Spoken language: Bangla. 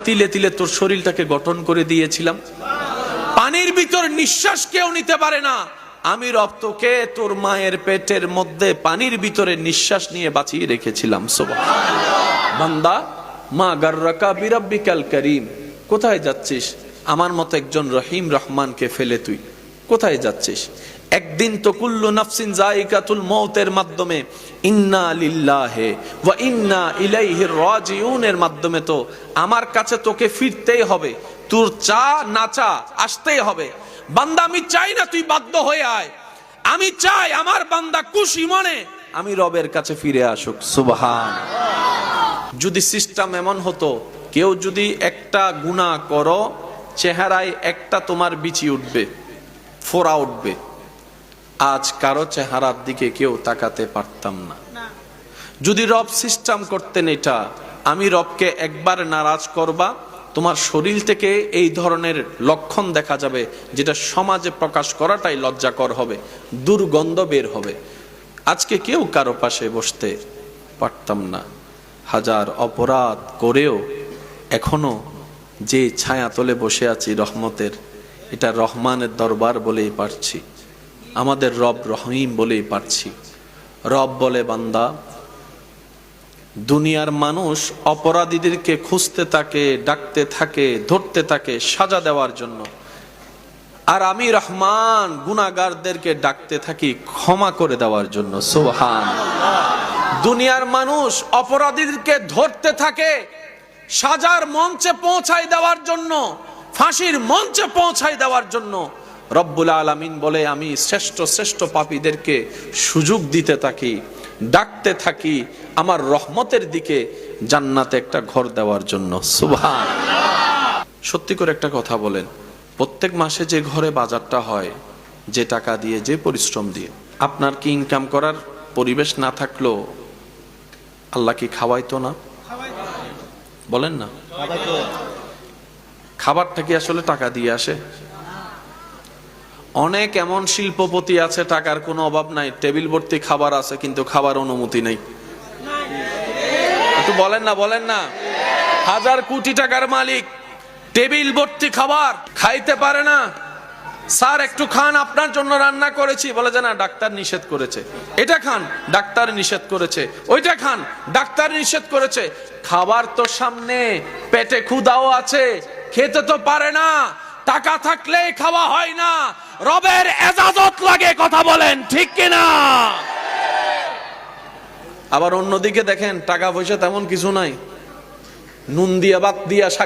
তিলে তিলে তোর শরীরটাকে গঠন করে দিয়েছিলাম। পানির ভিতর নিঃশ্বাস কেউ নিতে পারে না, আমি রব তোকে তোর মায়ের পেটের মধ্যে পানির ভিতরে নিঃশ্বাস নিয়ে বাঁচিয়ে রেখেছিলাম। সুবহানাল্লাহ। বান্দা, মা গাররাকা বিরাব্বিকাল কারীম, কোথায় যাচ্ছিস? আমার মতো একজন রহিম রহমানকে ফেলে তুই কোথায় যাচ্ছিস? একদিন তো কুল্লু নাফসিন যায়িকাতুল মউতের মাধ্যমে ইন্না লিল্লাহি ওয়া ইন্না ইলাইহি রাজিউনের মাধ্যমে তো আমার কাছে তোকে ফিরতেই হবে। তোর চা না চা আসতেই হবে। বান্দা, আমি চাই না তুই বাধ্য হয়ে আয়, আমি চাই আমার বান্দা খুশি মনে আমি রবের কাছে ফিরে আসুক। সুবহানাল্লাহ। যদি সিস্টেম এমন হতো, কেউ যদি একটা গুনাহ করো, চেহারায় একটা তোমার বিচি উঠবে, ফোড়া উঠবে, আজ কারো চেহারার দিকে কেউ তাকাতে পারতাম না। যদি রব সিস্টেম করতেন এটা, আমি রবকে একবার নারাজ করবা, তোমার শরীর থেকে এই ধরনের লক্ষণ দেখা যাবে, যেটা সমাজে প্রকাশ করাটাই লজ্জাকর হবে, দুর্গন্ধ বের হবে। আজকে কেউ কারো পাশে বসতে পারতাম না। হাজার অপরাধ করেও এখনো যে ছায়া তলে বসে আছি রহমতের, এটা রহমানের দরবার বলেই পারছি, আমাদের রব রহিম বলেই পারছি। রব বলে, বান্দা, দুনিয়ার মানুষ অপরাধীদেরকে খুঁজতে থাকে, ডাকতে থাকে, ধরতে থাকে সাজা দেওয়ার জন্য, আর আমি রহমান গুনাহগারদেরকে ডাকতে থাকি ক্ষমা করে দেওয়ার জন্য। সুবহানাল্লাহ। দুনিয়ার মানুষ অপরাধীদেরকে ধরতে থাকে সাজার মঞ্চে পৌঁছায় দেওয়ার জন্য, ফাঁসির মঞ্চে পৌঁছায় দেওয়ার জন্য। রব্বুল আলামিন বলে, আমি শ্রেষ্ঠ শ্রেষ্ঠ পাপীদেরকে সুযোগ দিতে থাকি, ডাকতে থাকি আমার রহমতের দিকে, জান্নাতে একটা ঘর দেওয়ার জন্য। সুবহানাল্লাহ। সত্যি করে একটা কথা বলেন, প্রত্যেক মাসে যে ঘরে বাজারটা হয়, যে টাকা দিয়ে, যে পরিশ্রম দিয়ে, আপনার কি ইনকাম করার পরিবেশ না থাকলেও আল্লাহ কি খাওয়াইতো না? বলেন না, খাবারটা কি আসলে টাকা দিয়ে আসে? অনেক এমন শিল্পপতি আছে, টাকার কোনো অভাব নাই, টেবিল ভর্তি খাবার আছে, কিন্তু খাবার অনুমতি নেই। একটু বলেন না, বলেন না। হাজার কোটি টাকার মালিক, টেবিল ভর্তি খাবার খাইতে পারে না। স্যার একটু খান, আপনার জন্য রান্না করেছি, বলে যে না, ডাক্তার নিষেধ করেছে। এটা খান, ডাক্তার নিষেধ করেছে। ওইটা খান, ডাক্তার নিষেধ করেছে। খাবার তো সামনে, পেটে ক্ষুধাও আছে, খেতে তো পারে না। টাকা থাকলে খাওয়া হয় না, রবের এজাজত লাগে। কথা বলেন ঠিক কিনা? আবার অন্যদিকে দেখেন, টাকা পয়সা তেমন কিছু নাই, নুন দিয়া, ভাত দিয়া, শাক